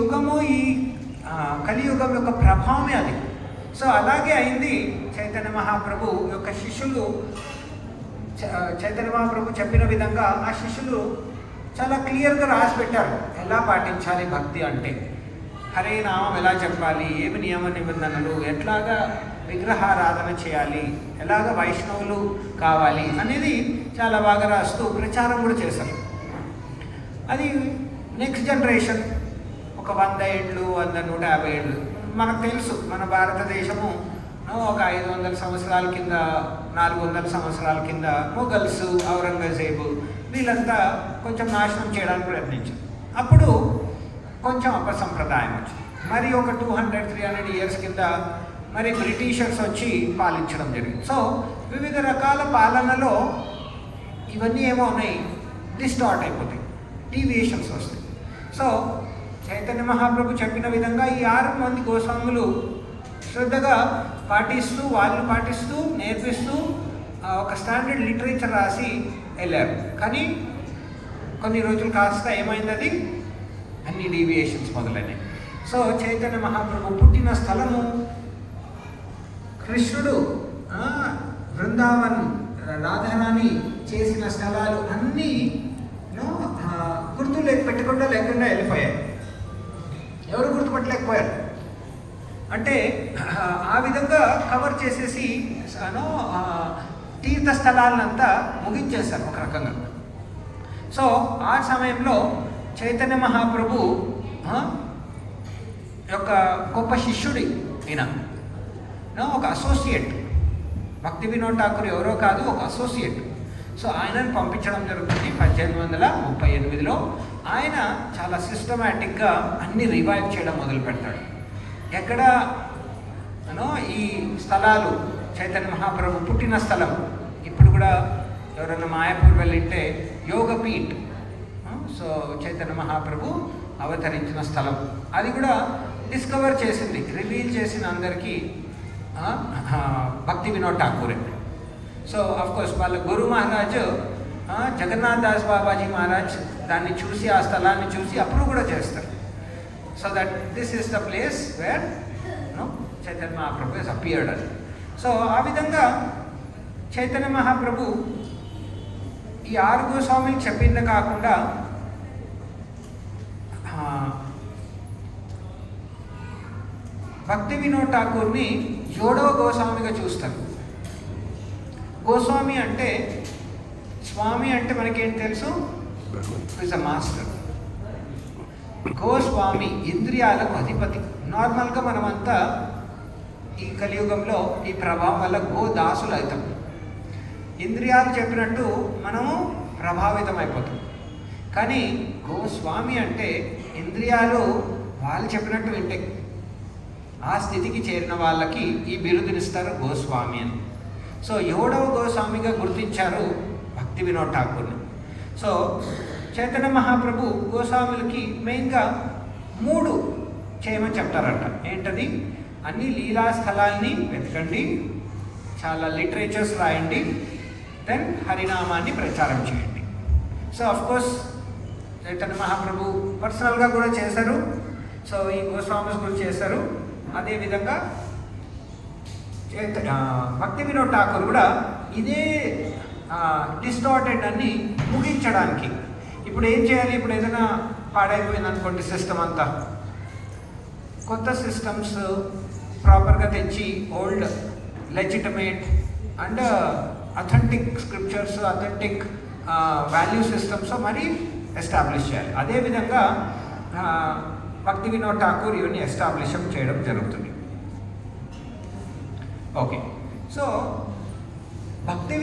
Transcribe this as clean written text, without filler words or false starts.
యుగము ఈ కలియుగం యొక్క ప్రభావమే అది. సో అలాగే అయింది. చైతన్య మహాప్రభు యొక్క శిష్యులు, చైతన్య మహాప్రభు చెప్పిన విధంగా ఆ శిష్యులు చాలా క్లియర్గా రాసి పెట్టారు ఎలా పాటించాలి భక్తి అంటే, హరే నామం ఎలా చెప్పాలి, ఏమి నియమ నిబంధనలు, ఎట్లాగా విగ్రహారాధన చేయాలి, ఎలాగ వైష్ణవులు కావాలి అనేది చాలా బాగా రాస్తూ ప్రచారం కూడా చేశారు. అది నెక్స్ట్ జనరేషన్ ఒక 100 ఏళ్ళు 150 ఏళ్ళు మనకు తెలుసు. మన భారతదేశము ఒక 500 సంవత్సరాల కింద 400 సంవత్సరాల కింద మొఘల్స్, ఔరంగజేబు వీళ్ళంతా కొంచెం నాశనం చేయడానికి ప్రయత్నించారు. అప్పుడు కొంచెం అపసంప్రదాయం వచ్చింది. మరి ఒక 200-300 ఇయర్స్ కింద మరి బ్రిటిషర్స్ వచ్చి పాలించడం జరిగింది. సో వివిధ రకాల పాలనలో ఇవన్నీ ఏమో ఉన్నాయి, డిస్టార్ట్ అయిపోతాయి, డీవియేషన్స్ వస్తాయి. సో చైతన్య మహాప్రభు చెప్పిన విధంగా ఈ 6 మంది గోస్వాములు శ్రద్ధగా పాటిస్తూ, వాళ్ళు పాటిస్తూ, నేర్పిస్తూ ఒక స్టాండర్డ్ లిటరేచర్ రాసి వెళ్ళారు. కానీ కొన్ని రోజులు కాస్త ఏమైంది, అది అన్ని డీవియేషన్స్ మొదలైనవి. సో చైతన్య మహాప్రభు పుట్టిన స్థలము, కృష్ణుడు బృందావన్ రాధారాణి చేసిన స్థలాలు అన్నీ గుర్తు లేకుండా వెళ్ళిపోయాయి. ఎవరు గుర్తుపట్టలేకపోయారు. అంటే ఆ విధంగా కవర్ చేసేసి తీర్థ స్థలాలంతా ముగించేశారు ఒక రకంగా. సో ఆ సమయంలో చైతన్య మహాప్రభు యొక్క గొప్ప శిష్యుడి ఈయన, ఒక అసోసియేట్. భక్తి వినోద్ ఠాకూర్ ఎవరో కాదు, ఒక అసోసియేట్. సో ఆయనను పంపించడం జరుగుతుంది 1838లో. ఆయన చాలా సిస్టమేటిక్గా అన్ని రివైవ్ చేయడం మొదలు పెడతాడు. ఎక్కడ ఈ స్థలాలు, చైతన్య మహాప్రభు పుట్టిన స్థలం, ఇప్పుడు కూడా ఎవరైనా మాయాపూర్ వెళ్ళింటే యోగపీఠ్, సో చైతన్య మహాప్రభు అవతరించిన స్థలం, అది కూడా డిస్కవర్ చేసింది, రివీల్ చేసిన అందరికీ భక్తి వినోద్ ఠాకూరే. సో అఫ్కోర్స్ వాళ్ళ గురు మహారాజ్ జగన్నాథ్ దాస్ బాబాజీ మహారాజ్ దాన్ని చూసి, ఆ స్థలాన్ని చూసి అప్రూవ్ కూడా చేస్తారు. So that this is the place where Chaitanya Mahaprabhu has appeared అని. సో ఆ విధంగా చైతన్య మహాప్రభు ఈ 6 గోస్వామికి చెప్పింది కాకుండా భక్తి వినోద్ ఠాకూర్ని 7వ గోస్వామిగా చూస్తారు. గోస్వామి అంటే, స్వామి అంటే మనకేం తెలుసు, ఈజ్ అ మాస్టర్. గోస్వామి ఇంద్రియాలకు అధిపతి. నార్మల్గా మనమంతా ఈ కలియుగంలో ఈ ప్రభావం వల్ల గోదాసులు అవుతాం. ఇంద్రియాలు చెప్పినట్టు మనము ప్రభావితం అయిపోతాం. కానీ గోస్వామి అంటే ఇంద్రియాలు వాళ్ళు చెప్పినట్టు వింటాయి. ఆ స్థితికి చేరిన వాళ్ళకి ఈ బిరుదునిస్తారు గోస్వామి అని. సో 7వ గోస్వామిగా గుర్తించారు భక్తి వినోద్ ఠాకూర్ని. సో చైతన్య మహాప్రభు గోస్వాములకి మెయిన్గా 3 చేయమని చెప్తారంట. ఏంటది? అన్ని లీలా స్థలాల్ని వెతకండి, చాలా లిటరేచర్స్ రాయండి, దెన్ హరినామాన్ని ప్రచారం చేయండి. సో అఫ్కోర్స్ చైతన్య మహాప్రభు పర్సనల్గా కూడా చేశారు. సో ఈ గోస్వామిస్ కూడా చేశారు. అదేవిధంగా భక్తి వినోద్ ఠాకూర్ కూడా ఇదే డిస్టార్టెడ్ అన్ని ముగించడానికి ఇప్పుడు ఏం చేయాలి? ఇప్పుడు ఏదైనా పాడైపోయింది అనుకోండి సిస్టమ్ అంతా, కొత్త సిస్టమ్స్ ప్రాపర్గా తెచ్చి old legitimate and authentic scriptures, authentic value systems మరి ఎస్టాబ్లిష్ చేయాలి. అదేవిధంగా భక్తి వినోద్ ఠాకూర్ ఇవన్నీ ఎస్టాబ్లిష్ చేయడం జరుగుతుంది. ఓకే, సో భక్తి